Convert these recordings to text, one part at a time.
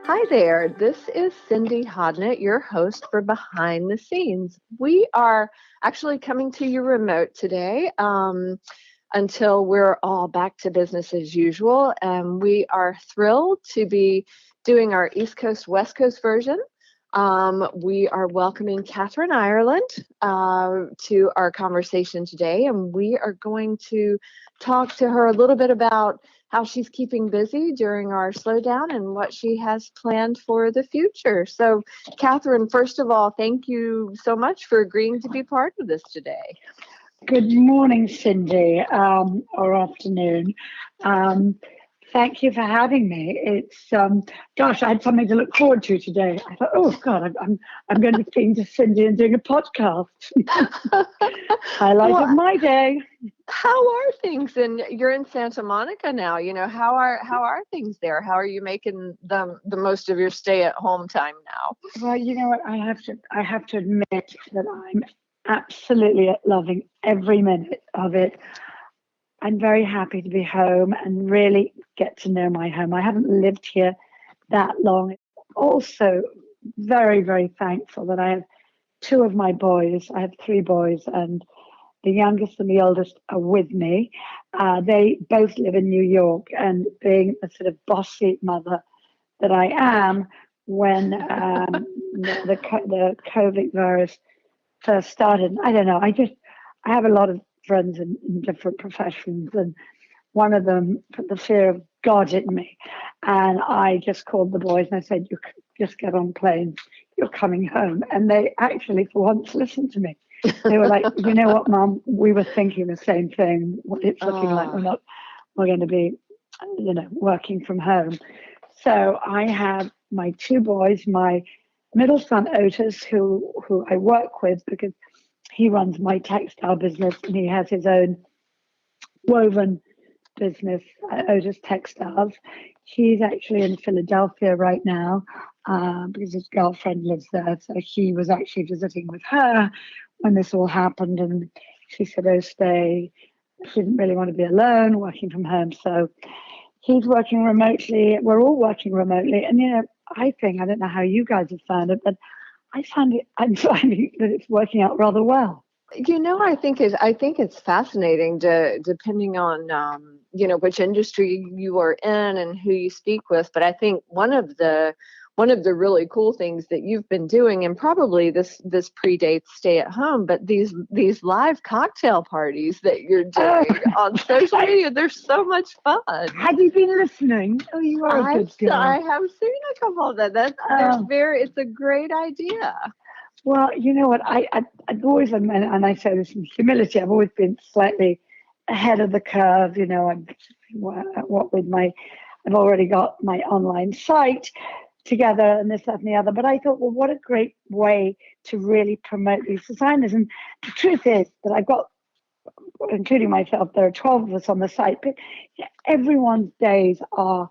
Hi there. This is Cindy Hodnett, your host for Behind the Scenes. We are actually coming to you remote today until we're all back to business as usual. And we are thrilled to be doing our East Coast, West Coast version. We are welcoming Kathryn Ireland to our conversation today, and we are going to talk to her a little bit about how she's keeping busy during our slowdown and what she has planned for the future. So, Kathryn, first of all, thank you so much for agreeing to be part of this today. Good morning, Cindy, or afternoon. Um, Thank you for having me. Gosh, I had something to look forward to today. I thought, oh God, I'm going to be speaking to Cindy and doing a podcast. Highlight Well, of my day. how are things? And you're in Santa Monica now. How are things there? How are you making the most of your stay at home time now? Well, you know what? I have to admit that I'm absolutely loving every minute of it. I'm very happy to be home and really get to know my home. I haven't lived here that long. Also, very, very thankful that I have two of my boys. I have three boys, and the youngest and the oldest are with me. They both live in New York, and being a sort of bossy mother that I am, when the COVID virus first started, I don't know. I have a lot of friends in different professions, and one of them put the fear of God in me, and I just called the boys and I said, "You just get on planes. You're coming home." And they actually, for once, listened to me. They were like, "You know what, Mum? We were thinking the same thing. It's looking like Oh, we're going to be, working from home." So I have my two boys, my middle son Otis, who I work with because he runs my textile business and he has his own woven business, Otis Textiles. He's actually in Philadelphia right now because his girlfriend lives there. So he was actually visiting with her when this all happened. And she said, "Oh, stay." She didn't really want to be alone working from home. So he's working remotely. We're all working remotely. And, I don't know how you guys have found it, but I'm finding that it's working out rather well. I think it's fascinating to depending on which industry you are in and who you speak with. But I think one of the really cool things that you've been doing, and probably this predates stay at home, but these live cocktail parties that you're Oh, doing on social I, media, they're so much fun. have you been listening? Oh, you are a good I girl. have seen a couple of that. Oh, It's a great idea. well, you know what? I've always, and I say this in humility, I've always been slightly ahead of the curve. What with I've already got my online site together and this, that, and the other. But I thought, well, what a great way to really promote these designers. And the truth is that I've got, including myself, there are 12 of us on the site, but everyone's days are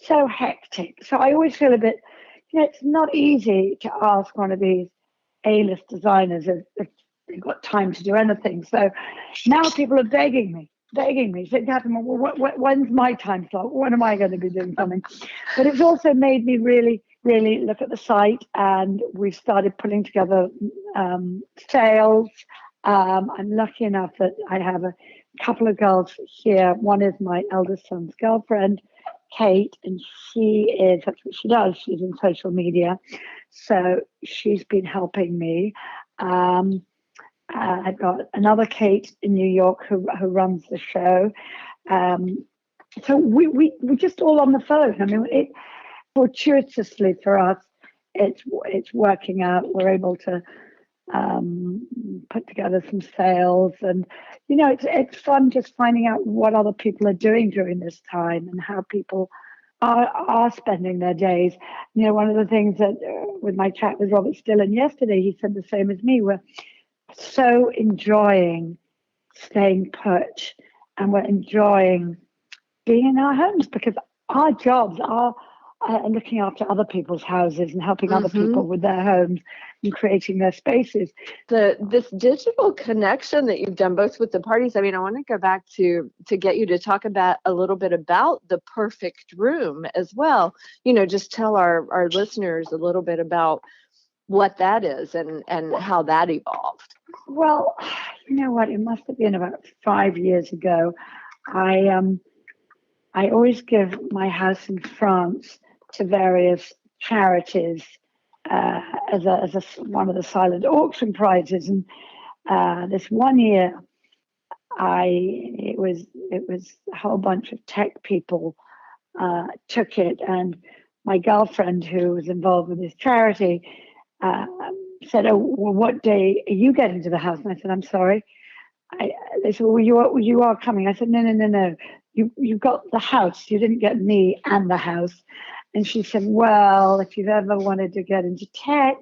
so hectic. So I always feel a bit, it's not easy to ask one of these A-list designers if they've got time to do anything. So now people are begging me, saying, "Kathryn, well, when's my time slot? When am I going to be doing something?" But it's also made me really, really look at the site, and we've started putting together sales. I'm lucky enough that I have a couple of girls here. One is my eldest son's girlfriend, Kate, and that's what she does. She's in social media. So she's been helping me. Um, I've got another Kate in New York who runs the show. Um, so we're just all on the phone. I mean, fortuitously for us, it's working out. We're able to um, put together some sales, and it's fun just finding out what other people are doing during this time and how people are spending their days. One of the things that with my chat with Robert Stillen yesterday, he said the same as me. We're so enjoying staying put, and we're enjoying being in our homes because our jobs, looking after other people's houses and helping other Mm-hmm. people with their homes and creating their spaces. This digital connection that you've done both with the parties. I mean, I want to go back to get you to talk about a little bit about the perfect room as well. Just tell our listeners a little bit about what that is and how that evolved. Well, you know what? It must have been about 5 years ago. I always give my house in France to various charities as one of the silent auction prizes. And this one year, it was a whole bunch of tech people took it, and my girlfriend, who was involved with this charity, uh, said, "Oh, well, what day are you getting to the house?" And I said, "I'm sorry." They said, "Well, you are coming." I said, "No, no, no, no. You got the house. You didn't get me and the house." And she said, "Well, if you've ever wanted to get into tech,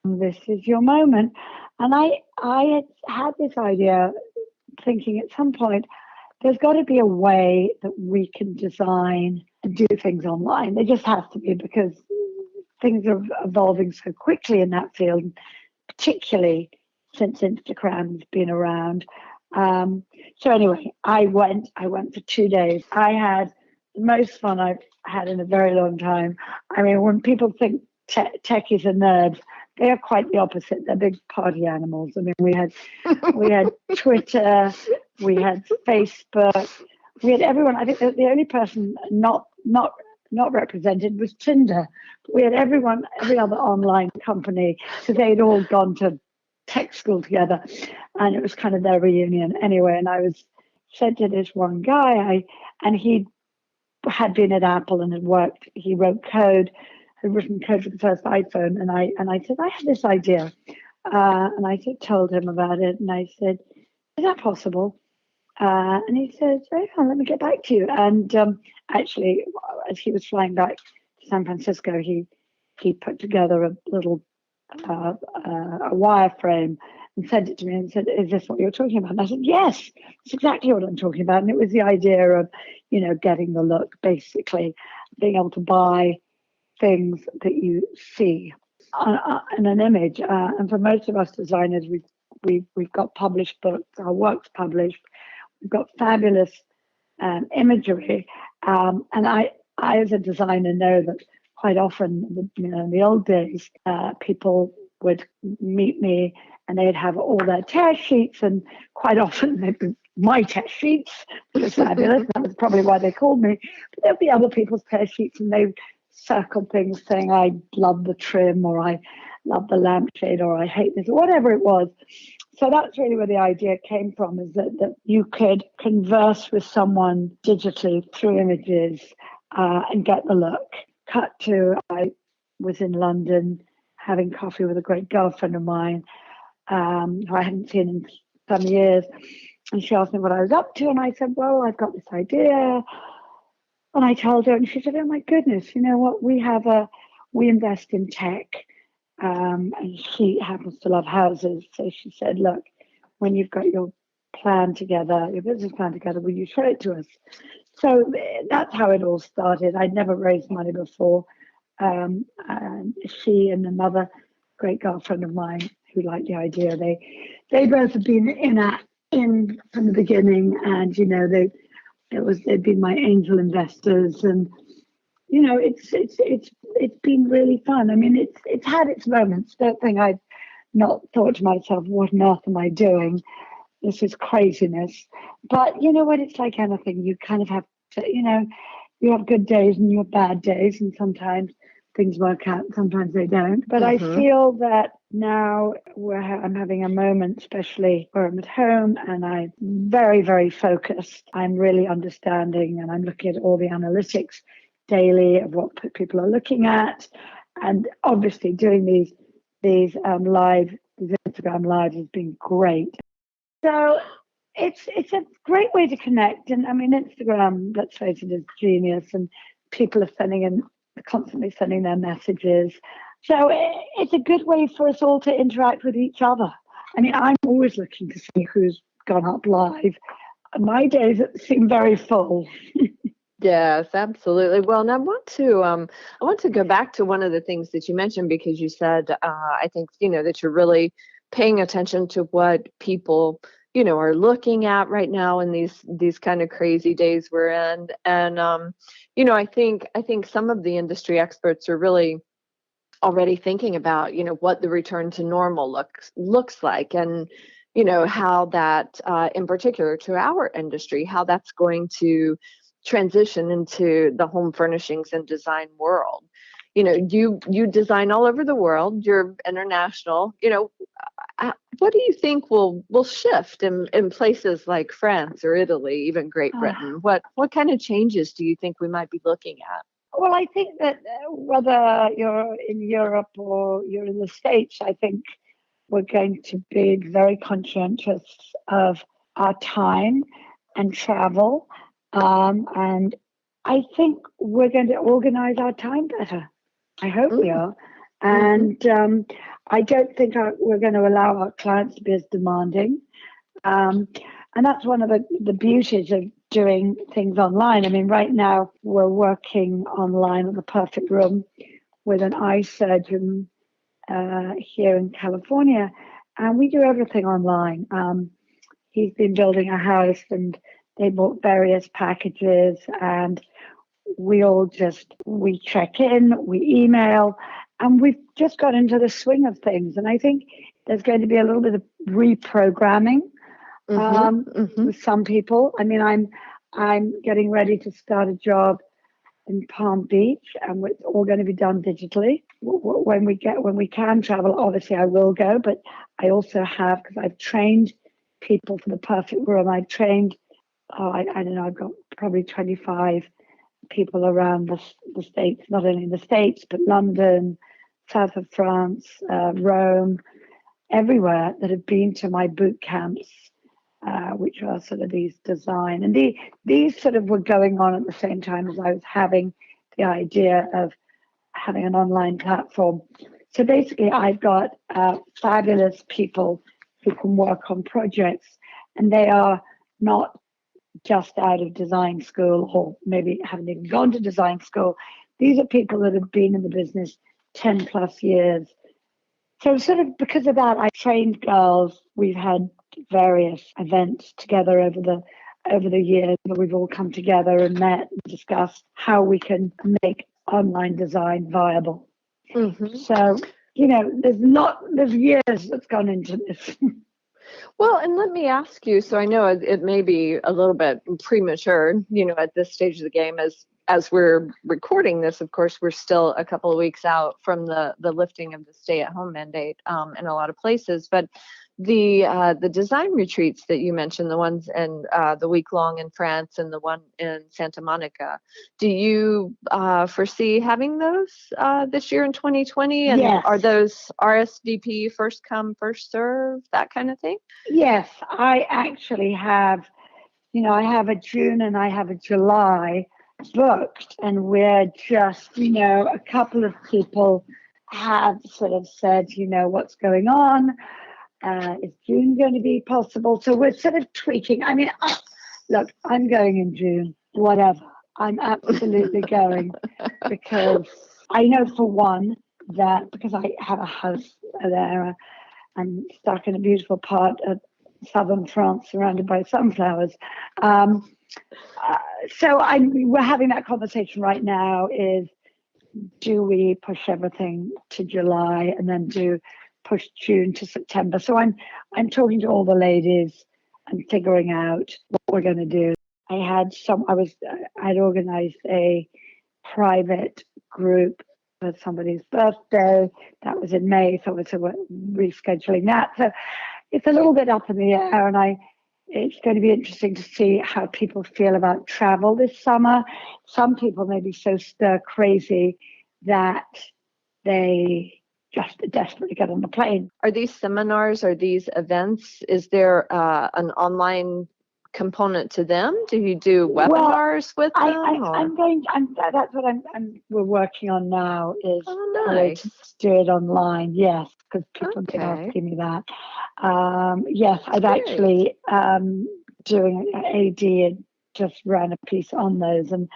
this is your moment." And I had this idea, thinking at some point there's got to be a way that we can design and do things online. There just has to be, because things are evolving so quickly in that field, particularly since Instagram's been around. So anyway, I went for 2 days. I had the most fun I've had in a very long time. I mean, when people think techies are nerds, they are quite the opposite. They're big party animals. I mean, we had Twitter, we had Facebook, we had everyone. I think the only person not represented was Tinder. We had every other online company, because they'd all gone to tech school together, and it was kind of their reunion anyway. And I was said to this one guy, and he had been at Apple and had worked. He wrote code, had written code for the first iPhone, and I said, I had this idea, and I told him about it, and I said, is that possible? And he said, "Oh, let me get back to you." And actually, as he was flying back to San Francisco, he put together a little a wireframe and sent it to me and said, "Is this what you're talking about?" And I said, "Yes, it's exactly what I'm talking about." And it was the idea of, getting the look, basically, being able to buy things that you see in an image. And for most of us designers, we've got published books, our work's published. We've got fabulous imagery, and I, as a designer, know that quite often, in the old days, people would meet me and they'd have all their tear sheets, and quite often they'd be my tear sheets, which was fabulous. That was probably why they called me. But there'd be other people's tear sheets, and they circled things saying, "I love the trim," or "I love the lampshade," or "I hate this," or whatever it was. So that's really where the idea came from, is that you could converse with someone digitally through images and get the look. Cut to, I was in London having coffee with a great girlfriend of mine who I hadn't seen in some years. And she asked me what I was up to. And I said, "Well, I've got this idea." And I told her, and she said, "Oh my goodness, you know what? We invest in tech." And she happens to love houses. So she said, "Look, when you've got your plan together, your business plan together, will you show it to us?" So that's how it all started. I'd never raised money before. And she and another great girlfriend of mine who liked the idea, they both had been in from the beginning, and they'd been my angel investors, and it's been really fun. I mean, it's had its moments. Don't think I've not thought to myself, "What on earth am I doing? This is craziness." But you know what? It's like anything. You kind of have to, you have good days and you have bad days, and sometimes things work out, and sometimes they don't. But I feel that now where I'm having a moment, especially where I'm at home and I'm very, very focused. I'm really understanding, and I'm looking at all the analytics daily of what people are looking at, and obviously doing these Instagram lives has been great. So it's a great way to connect. And I mean, Instagram, let's face it, is genius, and people are constantly sending their messages. So it's a good way for us all to interact with each other. I mean, I'm always looking to see who's gone up live. My days seem very full. Yes, absolutely. Well, and I want to go back to one of the things that you mentioned because you said I think that you're really paying attention to what people are looking at right now in these kind of crazy days we're in, and I think some of the industry experts are really already thinking about what the return to normal looks like, and how that in particular to our industry, how that's going to transition into the home furnishings and design world. You design all over the world, you're international. What do you think will shift in places like France or Italy, even Great Britain? What kind of changes do you think we might be looking at? Well, I think that whether you're in Europe or you're in the States, I think we're going to be very conscientious of our time and travel. And I think we're going to organize our time better. I hope we Mm, are. mm-hmm, And I don't think we're going to allow our clients to be as demanding. Um, and that's one of the beauties of doing things online. I mean, right now we're working online at the Perfect Room with an eye surgeon here in California, and we do everything online. He's been building a house, and they bought various packages, and we check in, we email, and we've just got into the swing of things. And I think there's going to be a little bit of reprogramming mm-hmm, mm-hmm. with some people. I mean, I'm getting ready to start a job in Palm Beach, and it's all going to be done digitally. When we can travel, obviously I will go, but I also have, because I've trained people for the Perfect Room. I've trained, I don't know, I've got probably 25 people around the States, not only in the States, but London, south of France, Rome, everywhere, that have been to my boot camps, which are sort of these design. And these sort of were going on at the same time as I was having the idea of having an online platform. So basically, I've got fabulous people who can work on projects, and they are not just out of design school or maybe haven't even gone to design school. These are people that have been in the business 10 plus years. So sort of because of that, I trained girls. We've had various events together over the years where we've all come together and met and discussed how we can make online design viable. Mm-hmm. So, there's years that's gone into this. Well, and let me ask you, so I know it may be a little bit premature, at this stage of the game, as we're recording this. Of course, we're still a couple of weeks out from the lifting of the stay-at-home mandate in a lot of places. But the design retreats that you mentioned, the ones in the week long in France and the one in Santa Monica, do you foresee having those this year in 2020? And Yes. are those RSVP, first come, first serve, that kind of thing? Yes, I actually have, I have a June and I have a July booked, and we're just, a couple of people have sort of said, what's going on? Is June going to be possible? So we're sort of tweaking. I mean, look, I'm going in June, whatever. I'm absolutely going, because I know for one that because I have a house there, I'm stuck in a beautiful part of southern France surrounded by sunflowers. Um, uh, so we're having that conversation right now, is do we push everything to July and then do push June to September? So I'm talking to all the ladies and figuring out what we're going to do. I'd organized a private group for somebody's birthday. That was in May, so we're rescheduling that. So it's a little bit up in the air, and it's going to be interesting to see how people feel about travel this summer. Some people may be so stir crazy that they just desperately get on the plane. Are these seminars, are these events, is there an online component to them? Do you do Well, webinars with them, or? that's what we're working on now, is Oh, a way to nice. do it online. Yes, because people have been Okay. asking me that. Yes, I've Great. actually doing an AD just ran a piece on those, and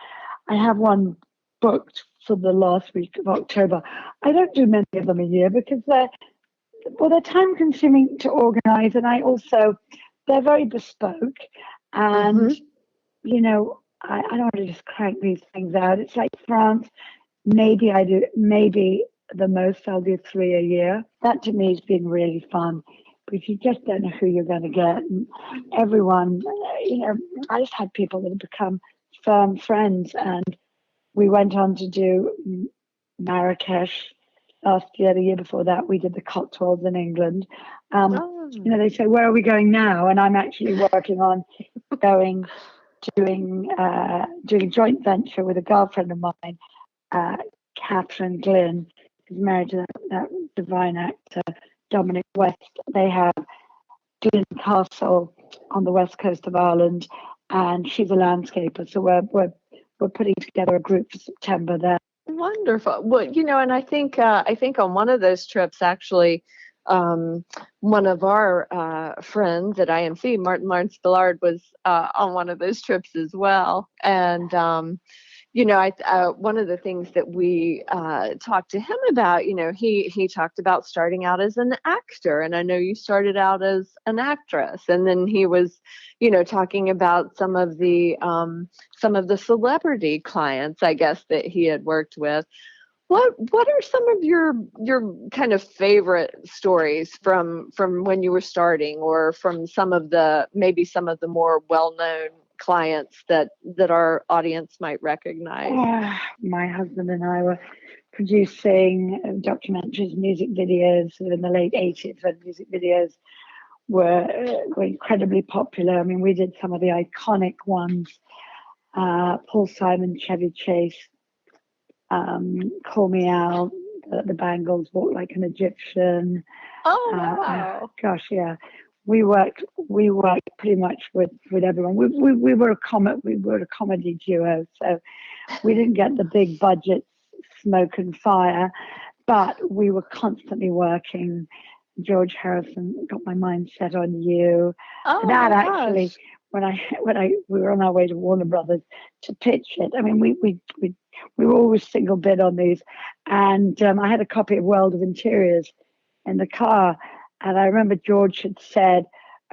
I have one booked for the last week of October. I don't do many of them a year because they're time consuming to organize, and they're very bespoke, and Mm-hmm. I don't want to just crank these things out. It's like France. Maybe the most I'll do 3 a year. That to me has been really fun because you just don't know who you're going to get. And everyone, I just had people that have become firm friends, and we went on to do Marrakesh last year. The year before that, we did the Cotswolds in England. Oh. They say, "Where are we going now?" And I'm actually working on going doing a joint venture with a girlfriend of mine, Kathryn Glynn, who's married to that divine actor Dominic West. They have Glynn Castle on the west coast of Ireland, and she's a landscaper. So we're putting together a group for September there. Wonderful. Well, and I think on one of those trips, actually, one of our friends at IMC, Martin Lawrence Billard, was on one of those trips as well. And one of the things that we talked to him about, he talked about starting out as an actor, and I know you started out as an actress, and then he was, talking about some of the celebrity clients, I guess, that he had worked with. What are some of your kind of favorite stories from when you were starting, or from some of the more well-known clients that our audience might recognize? My husband and I were producing documentaries, music videos in the late 80s when music videos were incredibly popular. I mean, we did some of the iconic ones, Paul Simon, Chevy Chase, Call Me Out, the Bangles, Walk Like an Egyptian. Oh, wow. Gosh, yeah. We worked pretty much with everyone. We were a comedy duo, so we didn't get the big budget smoke and fire, but we were constantly working. George Harrison, Got My Mind Set on You. Oh, That my actually, gosh. when we were on our way to Warner Brothers to pitch it. I mean, we were always single bid on these, and I had a copy of World of Interiors in the car, and I remember George had said,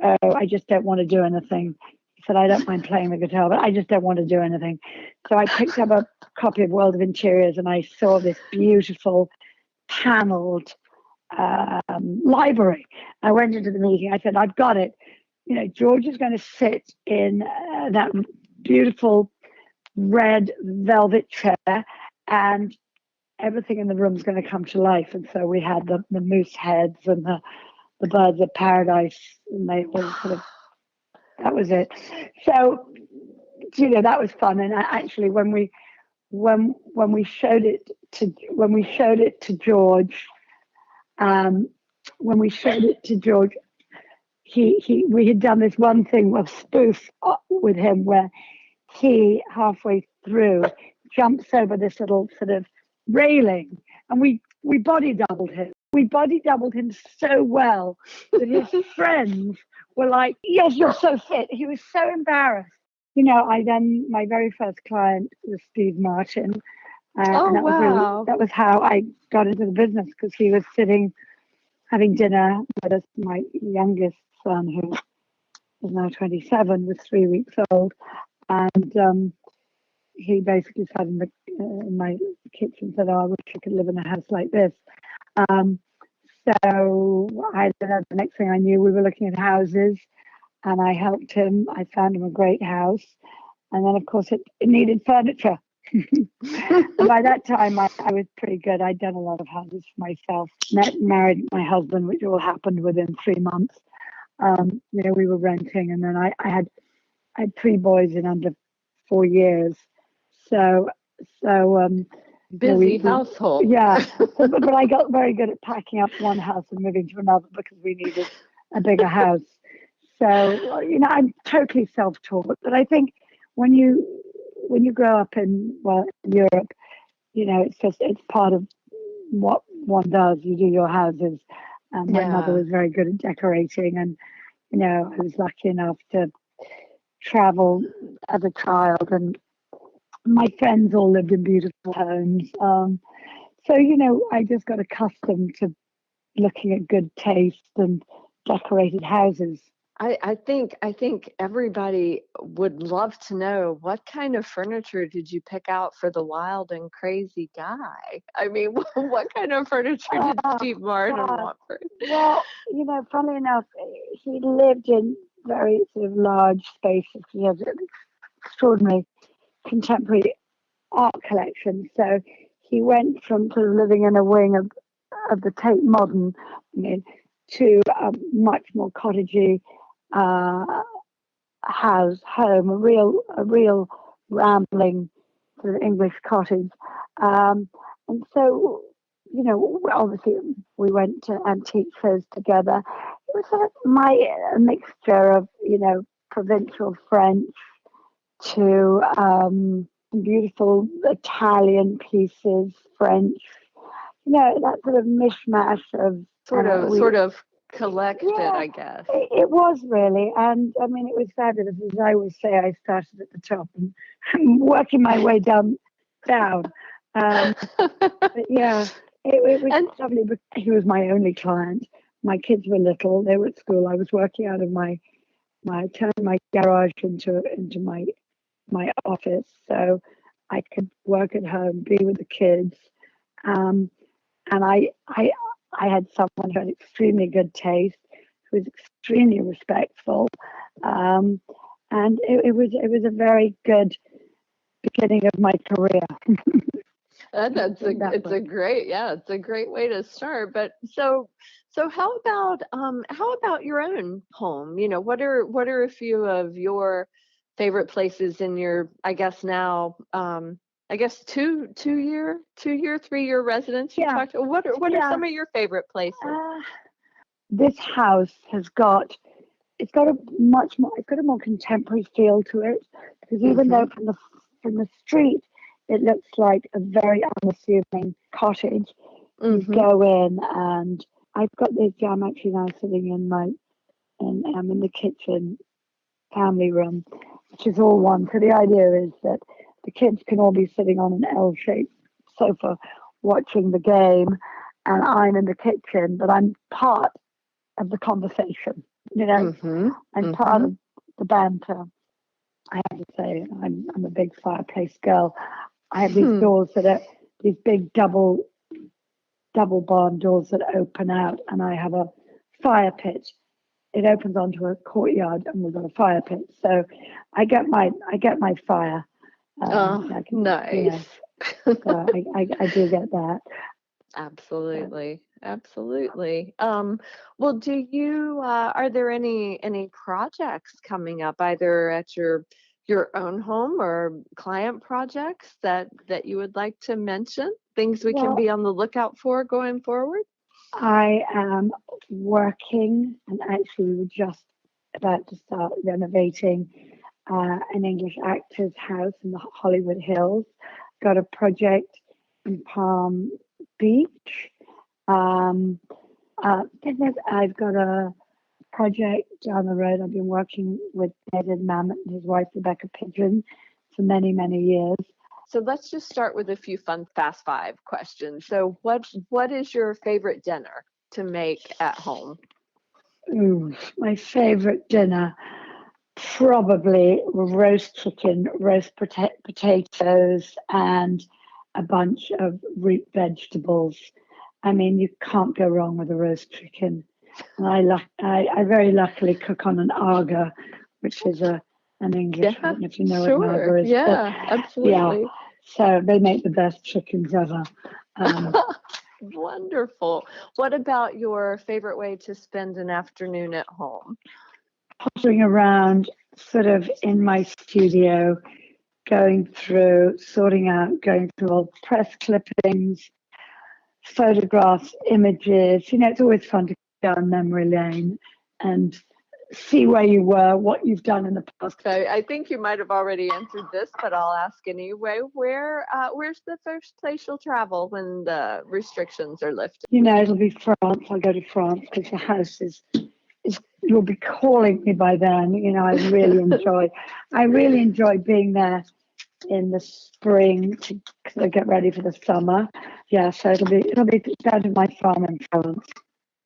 "Oh, I just don't want to do anything." He said, "I don't mind playing the guitar, but I just don't want to do anything." So I picked up a copy of World of Interiors, and I saw this beautiful paneled library. I went into the meeting. I said, "I've got it. George is going to sit in that beautiful red velvet chair, and everything in the room is going to come to life." And so we had the moose heads and the birds of paradise, and they all sort of, that was it. So, that was fun. And actually, when we showed it to George, when we showed it to George, we had done this one thing, with spoof with him, where he halfway through jumps over this little sort of railing, and we body doubled him. We body doubled him so well that his friends were like, "Yes, you're so fit." He was so embarrassed. My very first client was Steve Martin, Oh, and wow. that was how I got into the business, because he was sitting having dinner with us. My youngest son, who is now 27, was 3 weeks old, and he basically sat in my kitchen and said, "Oh, I wish I could live in a house like this." Um, so the next thing I knew, we were looking at houses, and I helped him. I found him a great house, and then of course it needed furniture. And by that time, I was pretty good. I'd done a lot of houses for myself. Married my husband, which all happened within 3 months. We were renting, and then I had 3 boys in under 4 years. So, Busy household. yeah. But I got very good at packing up one house and moving to another because we needed a bigger house. So, I'm totally self-taught. But I think when you grow up in Europe, it's part of what one does. You do your houses. My mother Yeah. was very good at decorating, and I was lucky enough to travel as a child, and my friends all lived in beautiful homes. So, I just got accustomed to looking at good taste and decorated houses. I think everybody would love to know what kind of furniture did you pick out for the wild and crazy guy? I mean, what kind of furniture did Oh, Steve Martin God. want for? Well, funnily enough, he lived in very sort of large spaces. He has an extraordinary contemporary art collection. So he went from sort of living in a wing of the Tate Modern, to a much more cottagey uh, home, a real rambling sort of English cottage. And so, obviously we went to antique shows together. It was sort of a mixture of, provincial French to beautiful Italian pieces, French, that sort of mishmash of Sort of collected, yeah, I guess. it was really, and I mean, it was fabulous. As I always say, I started at the top and working my way down. But yeah, it was And lovely. But he was my only client. My kids were little; they were at school. I was working out of turned my garage into my office, so I could work at home, be with the kids. Um, and I had someone who had extremely good taste, who was extremely respectful, um, and it was a very good beginning of my career. that's a That it's way. a great yeah it's a great way to start. But so how about your own home? What are a few of your favorite places in your, I guess now, I guess two year 3 year residence you Yeah, talked about? What are yeah. some of your favorite places? Uh, this house has got it's got a more contemporary feel to it, because even though Mm-hmm. from the street it looks like a very unassuming cottage, you Mm-hmm. go in and I've got this. I'm actually now sitting and I'm in the kitchen family room, which is all one. So the idea is that the kids can all be sitting on an L-shaped sofa watching the game, and I'm in the kitchen, but I'm part of the conversation. You know, Mm-hmm. I'm part Mm-hmm. of the banter. I have to say, I'm a big fireplace girl. I have these doors that are these big double barn doors that open out, and I have a fire pit. It opens onto a courtyard, and we've got a fire pit. So I get my fire. Oh, I can, nice. so I do get that. So, Absolutely. Absolutely. Well, are there any projects coming up either at your own home or client projects that you would like to mention? Things we can well, be on the lookout for going forward? I am working, and actually we're just about to start renovating an English actor's house in the Hollywood Hills. Got a project in Palm Beach. Um, I've got a project down the road. I've been working with David Mamet and his wife Rebecca Pigeon for many, many years. So let's just start with a few fun fast five questions. So what is your favorite dinner to make at home? Ooh, my favorite dinner, probably roast chicken, roast potatoes, and a bunch of root vegetables. I mean, you can't go wrong with a roast chicken. And I very luckily cook on an Aga, which is an English. I Yeah, don't know if you know what an sure. Aga is, but Yeah, yeah. absolutely. So they make the best chickens ever. Um, Wonderful. What about your favorite way to spend an afternoon at home? Pottering around, sort of in my studio, going through, going through old press clippings, photographs, images. It's always fun to go down memory lane and see where you were, what you've done in the past. I think you might have already answered this, but I'll ask anyway. Where's the first place you'll travel when the restrictions are lifted? It'll be France. I'll go to France because the house is you'll be calling me by then. You know, I really enjoy being there in the spring to get ready for the summer. Yeah, so it'll be down to my farm in France.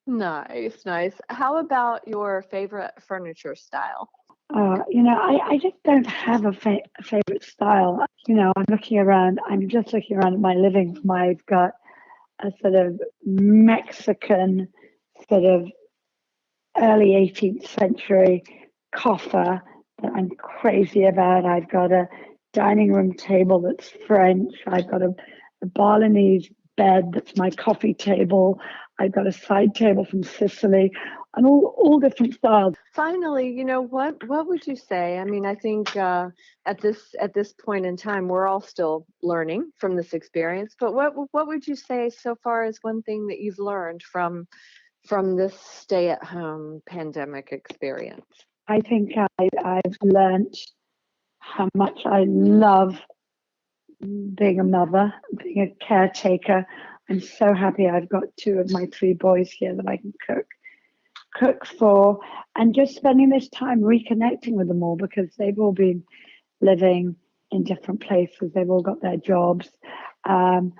Nice, nice. How about your favorite furniture style? You know, I just don't have a favorite style. You know, I'm just looking around at my living room. I've got a sort of Mexican, sort of early 18th century coffer that I'm crazy about. I've got a dining room table that's French. I've got a Balinese bed that's my coffee table. I've got a side table from Sicily, and all different styles. Finally, what would you say? I mean, I think at this point in time, we're all still learning from this experience. But what would you say so far as one thing that you've learned from this stay-at-home pandemic experience? I think I've learned how much I love being a mother, being a caretaker. I'm so happy I've got two of my three boys here that I can cook for, and just spending this time reconnecting with them all, because they've all been living in different places. They've all got their jobs. Um,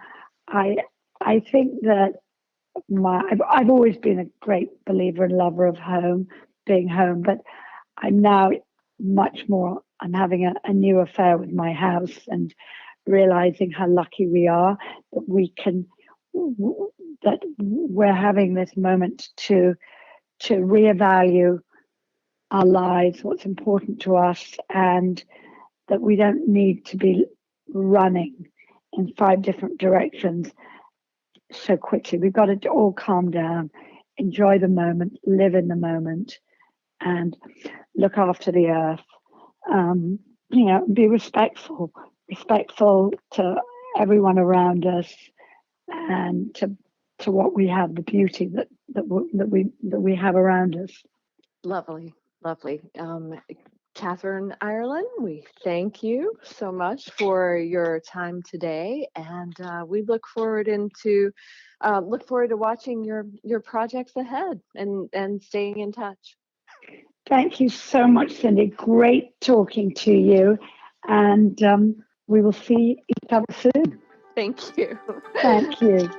I I think that I've always been a great believer and lover of home, being home, but I'm now much more. I'm having a new affair with my house, and realizing how lucky we are that that we're having this moment to reevaluate our lives, what's important to us, and that we don't need to be running in five different directions so quickly. We've got to all calm down, enjoy the moment, live in the moment, and look after the earth. You know, be respectful to everyone around us, and to what we have, the beauty that we have around us. Lovely, lovely. Kathryn Ireland, we thank you so much for your time today, and we look forward to watching your projects ahead and staying in touch. Thank you so much, Cindy. Great talking to you, and we will see each other soon. Thank you. Thank you.